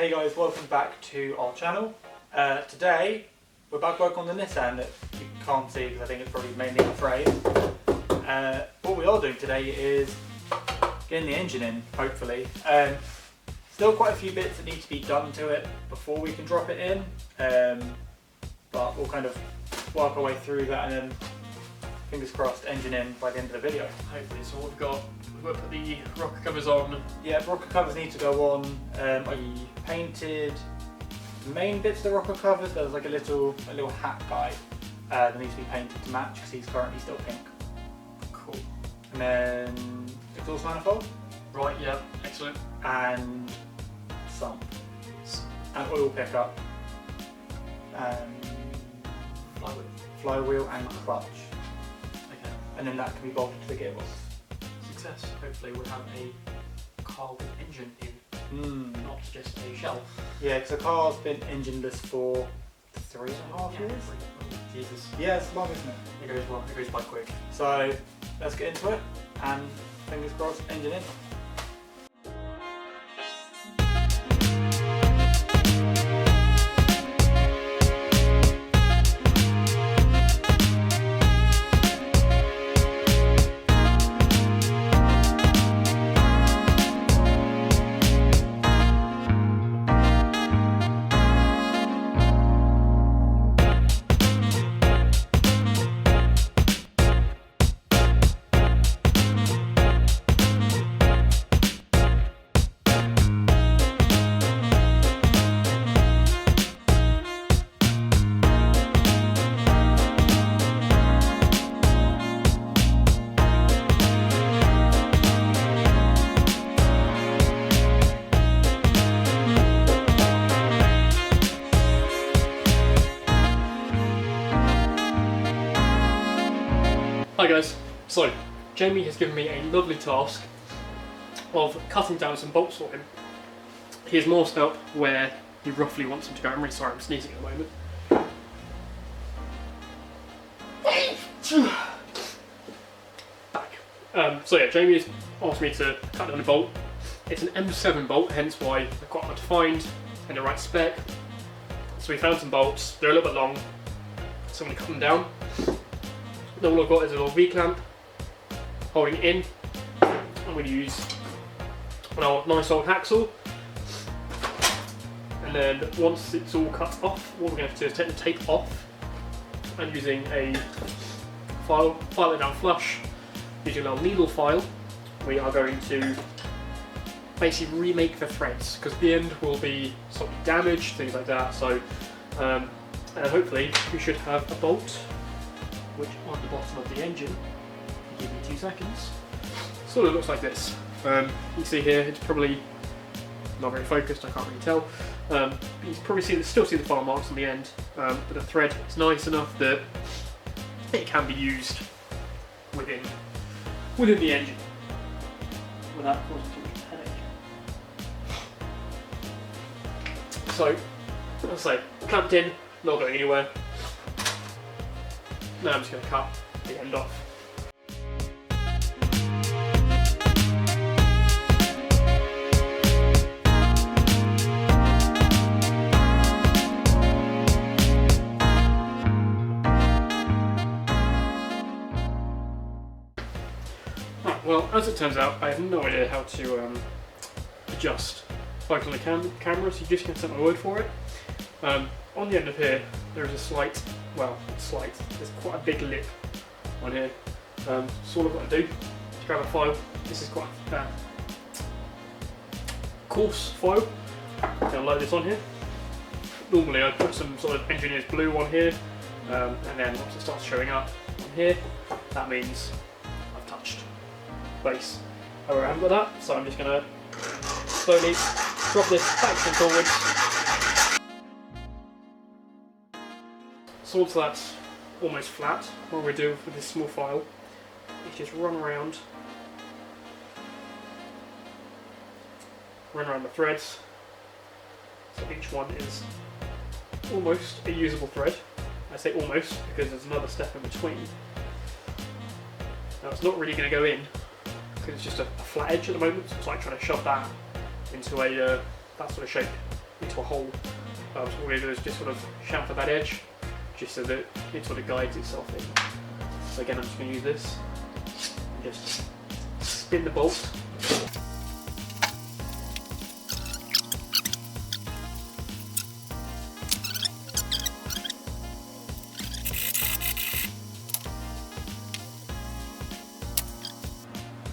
Hey guys, welcome back to our channel. Today we're about to work on the Nissan that you can't see because I think it's probably mainly a frame. What we are doing today is getting the engine in, hopefully. Still quite a few bits that need to be done to it before we can drop it in, but we'll kind of work our way through that and then fingers crossed engine in by the end of the video. Hopefully. So what we've got to put the rocker covers on. Yeah, rocker covers need to go on. I painted the main bits of the rocker covers. There's like a little hat guy that needs to be painted to match because he's currently still pink. Cool. And then exhaust manifold. Right, yeah, excellent. And sump. And oil pickup. And flywheel and clutch. Okay. And then that can be bolted to the gearbox. Success. Hopefully we'll have a car with engine in, not just a shell. Yeah, because the car's been engineless for 3.5 years. Jesus. Yeah, it's long, isn't it? It goes by quick. So let's get into it and fingers crossed, engine in. Hi guys, so Jamie has given me a lovely task of cutting down some bolts for him. He has marked out where he roughly wants them to go. I'm really sorry, I'm sneezing at the moment. Back. So yeah, Jamie has asked me to cut down a bolt. It's an M7 bolt, hence why they're quite hard to find and the right spec. So we found some bolts, they're a little bit long, so I'm going to cut them down. Then all I've got is a little V-clamp holding it in. I'm going to use an nice old hacksaw. And then once it's all cut off, what we're going to have to do is take the tape off and using a file it down flush, using our needle file, we are going to basically remake the threads because the end will be slightly damaged, things like that. So, and hopefully we should have a bolt which on the bottom of the engine, give me 2 seconds, sort of looks like this. You see here, it's probably not very focused, I can't really tell. But you can probably still see the file marks on the end, but the thread is nice enough that it can be used within the engine without causing too much headache. So, as I say, clamped in, not going anywhere. Now I'm just going to cut the end off. Well, as it turns out, I have no idea how to adjust focus on the camera, so you just can set my word for it. On the end of here, there is a slight, there's quite a big lip on here. So all I've got to do is grab a file. This is quite a coarse file. I'm going to load this on here. Normally I'd put some sort of engineer's glue on here, and then once it starts showing up on here, that means I've touched base. However, I haven't got that, so I'm just going to slowly drop this back and forwards. So once that's almost flat, what we do with this small file is just run around the threads. So each one is almost a usable thread. I say almost because there's another step in between. Now it's not really going to go in because it's just a flat edge at the moment, so it's like trying to shove that into a that sort of shape. into a hole. So what we're going to do is just sort of chamfer that edge, just so that it sort of guides itself in. So again, I'm just going to use this and just spin the bolt.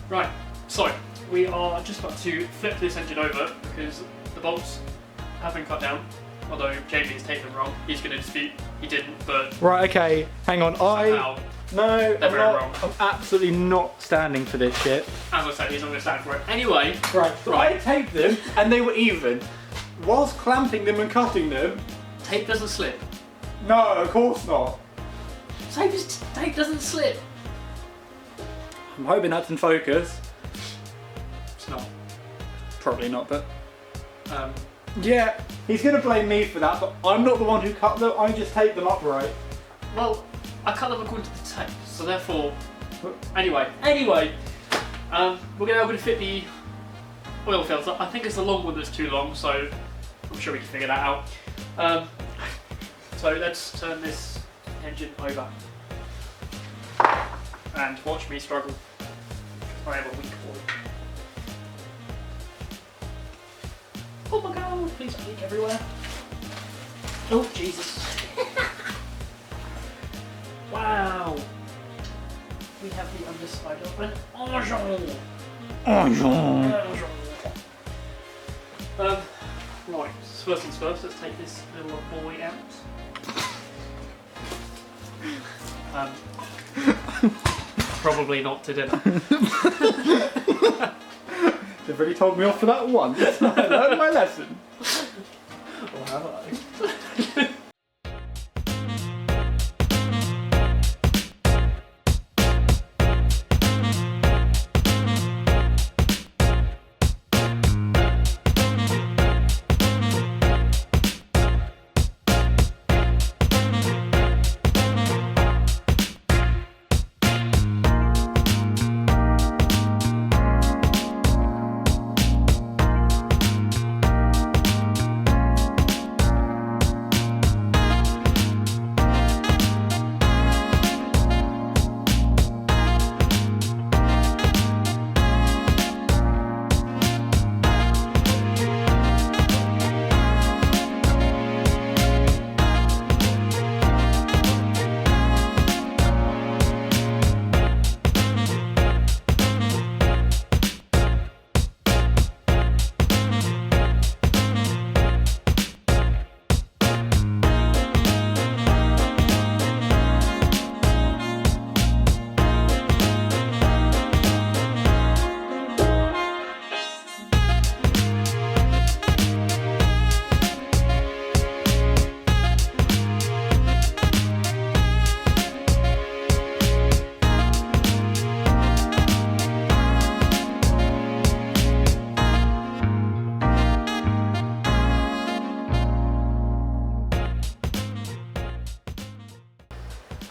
Right, so we are just about to flip this engine over because the bolts have been cut down. Although Jamie has taken them wrong, he's going to dispute he didn't, but Right, okay, hang on. somehow, No, They're very wrong. I'm absolutely not standing for this shit. as I said, he's not going to stand for it. Anyway, Right, so Right. I taped them and they were even. Whilst clamping them and cutting them, tape doesn't slip. no, of course not. Tape doesn't slip. I'm hoping that's in focus. It's not. Probably not, but Um, yeah, he's going to blame me for that, but I'm not the one who cut them, I just taped them upright. well, I cut them according to the tape, so therefore. Anyway, we're now going to fit the oil filter. I think it's the long one that's too long, so I'm sure we can figure that out. So let's turn this engine over and watch me struggle. I have a weak boy. Oh my god, please don't leak everywhere. Oh, Jesus. Wow. We have the underside of an engine. Right, so first things first, let's take this little boy out. Probably not to dinner. They've already told me off for that once. I learned my lesson. Or have I?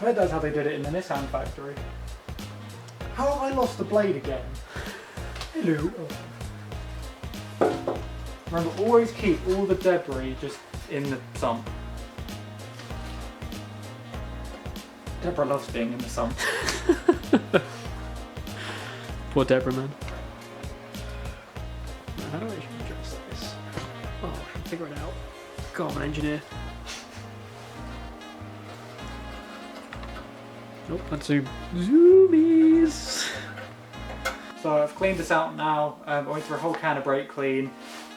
I heard that's how they did it in the Nissan factory. How have I lost the blade again? Hello. Remember, always keep all the debris just in the sump. Deborah loves being in the sump. Poor Deborah, man. How do I actually adjust this? Oh, I can figure it out. God, I'm an engineer. Nope, let's do zoomies. So I've cleaned this out now. I went through a whole can of brake clean.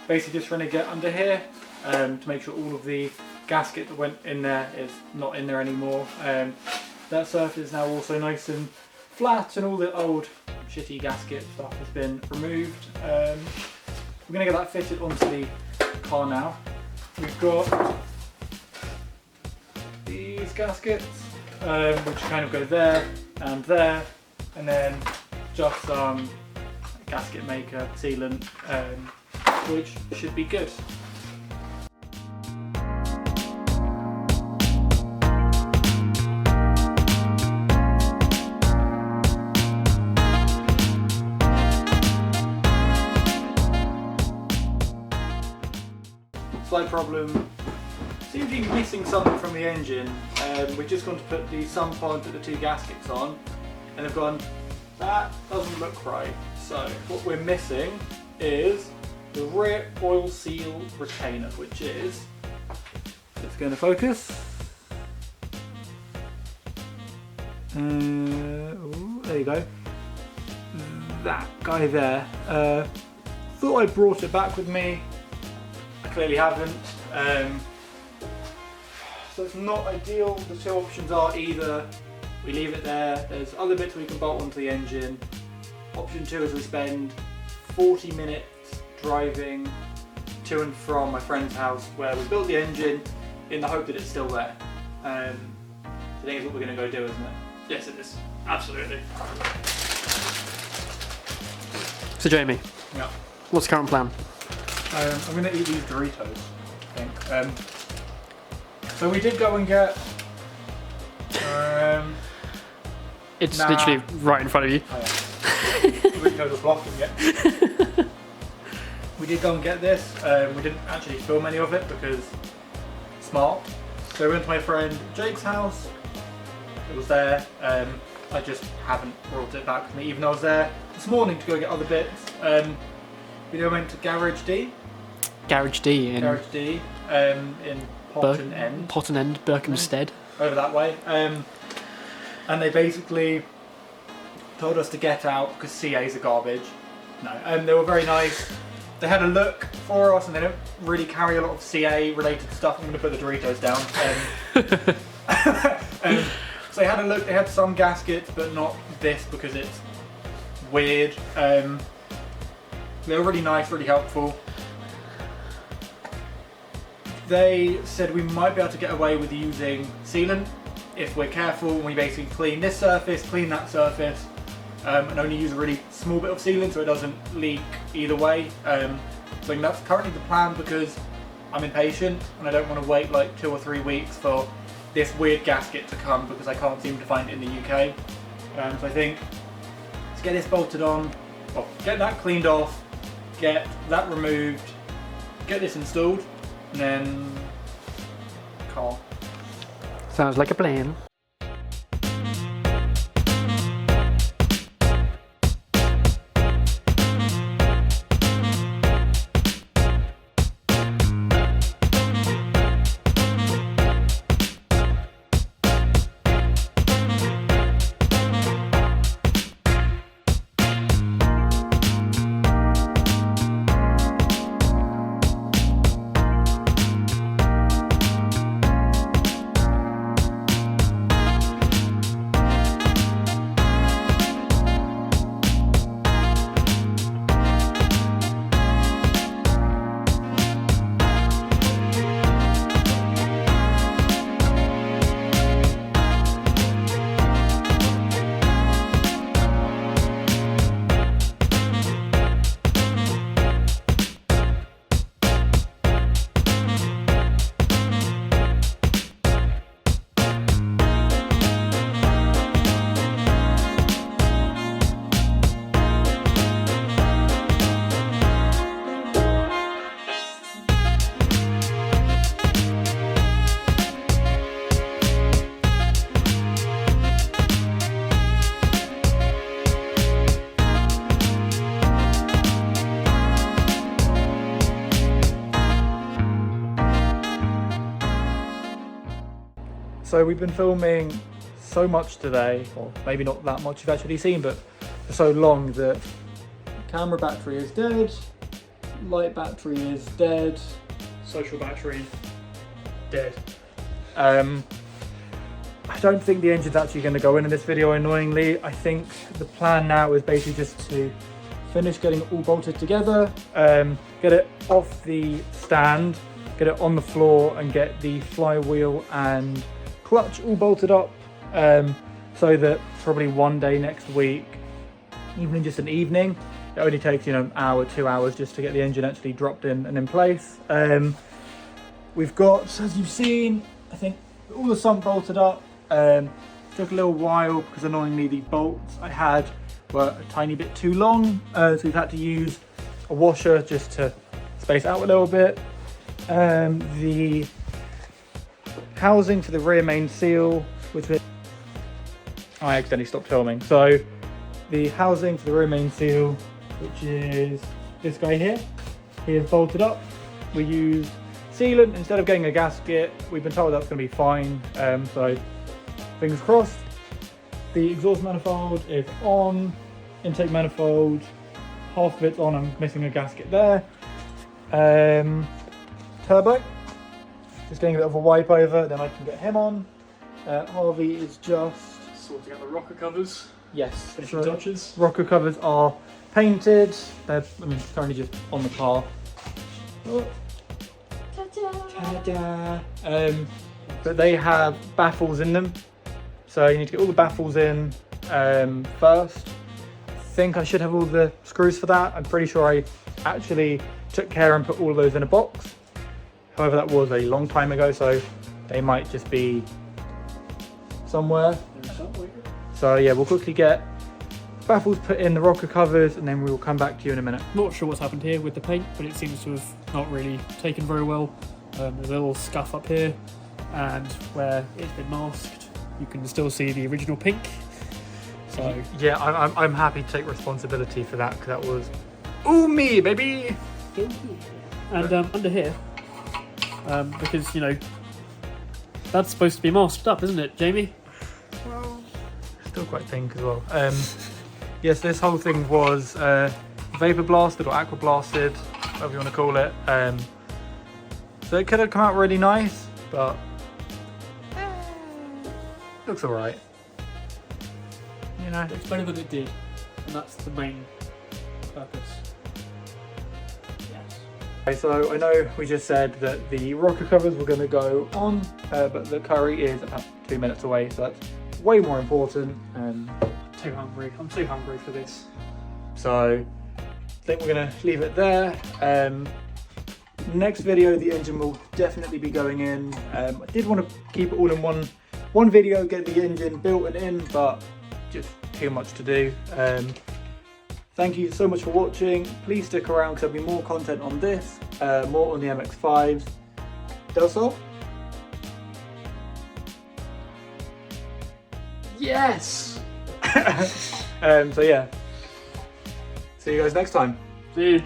Basically just trying to get under here to make sure all of the gasket that went in there is not in there anymore. That surface is now also nice and flat and all the old shitty gasket stuff has been removed. We're going to get that fitted onto the car now. We've got these gaskets which kind of go there, and then just some gasket maker sealant which should be good. slight problem. Seems to be missing something from the engine. We're just going to put the sump on, put the 2 gaskets on, and they've gone, that doesn't look right. So what we're missing is the rear oil seal retainer, which is, it's going to focus. Ooh, there you go. That guy there. Thought I brought it back with me. I clearly haven't. So it's not ideal. The 2 options are either we leave it there, there's other bits we can bolt onto the engine. Option 2 is we spend 40 minutes driving to and from my friend's house where we built the engine in the hope that it's still there. I think it's what we're going to go do, isn't it? Yes, it is. Absolutely. So Jamie, Yeah. what's the current plan? I'm going to eat these Doritos, I think. So we did go and get... It's nah. literally right in front of you. Oh, yeah. Doritos are blocking it. We did go and get this. We didn't actually film any of it because it's smart. So we went to my friend Jake's house. It was there. I just haven't brought it back with me, even though I was there this morning to go get other bits. We then went to Garage D. Garage D in In Potton End. Potton End, Berkhamsted. Over that way. And they basically told us to get out because CAs are garbage. No, they were very nice. They had a look for us and they don't really carry a lot of CA related stuff. I'm going to put the Doritos down. So they had a look, they had some gaskets but not this because it's weird. They were really nice, really helpful. They said we might be able to get away with using sealant if we're careful. We basically clean this surface, clean that surface, and only use a really small bit of sealant so it doesn't leak either way. So that's currently the plan because I'm impatient and I don't want to wait like 2 or 3 weeks for this weird gasket to come because I can't seem to find it in the UK. So I think let's get this bolted on, well, get that cleaned off, get that removed, get this installed, and then car. Sounds like a plan. So we've been filming so much today, or maybe not that much you've actually seen, but for so long that camera battery is dead, light battery is dead, Social battery, dead. I don't think the engine's actually going to go in this video, annoyingly. I think the plan now is basically just to finish getting it all bolted together, get it off the stand, get it on the floor and get the flywheel and clutch all bolted up, so that probably one day next week, even just an evening, it only takes, you know, an hour, 2 hours just to get the engine actually dropped in and in place. We've got, as you've seen, I think all the sump bolted up. Took a little while because annoyingly the bolts I had were a tiny bit too long, so we've had to use a washer just to space out a little bit. the housing for the rear main seal, which I accidentally stopped filming. So the housing for the rear main seal, which is this guy here, he is bolted up. We use sealant instead of getting a gasket. We've been told that's going to be fine, so fingers crossed. The exhaust manifold is on, intake manifold, half of it's on, I'm missing a gasket there. Turbo, just getting a bit of a wipe over, then I can get him on. Harvey is just Sorting out the rocker covers. yes, Finishing touches. rocker covers are painted. They're currently just on the car. Oh. Ta-da! But they have baffles in them, so you need to get all the baffles in first. I think I should have all the screws for that. I'm pretty sure I actually took care and put all of those in a box. However, that was a long time ago, so they might just be somewhere. So yeah, we'll quickly get baffles put in the rocker covers and then we will come back to you in a minute. Not sure what's happened here with the paint, but it seems to have not really taken very well. There's a little scuff up here, and where it's been masked, you can still see the original pink. So yeah, I'm happy to take responsibility for that, because that was ooh me baby. And under here, because you know that's supposed to be masked up, isn't it, Jamie? Well, still quite pink as well. Yes, this whole thing was vapor blasted or aqua blasted, whatever you want to call it. So it could have come out really nice, but looks alright. You know, It's better than it did, and that's the main purpose. Yes. okay, so I know we just said that the rocker covers were going to go on, but the curry is about 2 minutes away, so that's way more important. Too hungry. I'm too hungry for this. So I think we're going to leave it there. Next video, the engine will definitely be going in. I did want to keep it all in one video, get the engine built and in, but just too much to do. Thank you so much for watching. Please stick around because there'll be more content on this, more on the MX-5s. Del Sol? Yes! So yeah, see you guys next time. See you.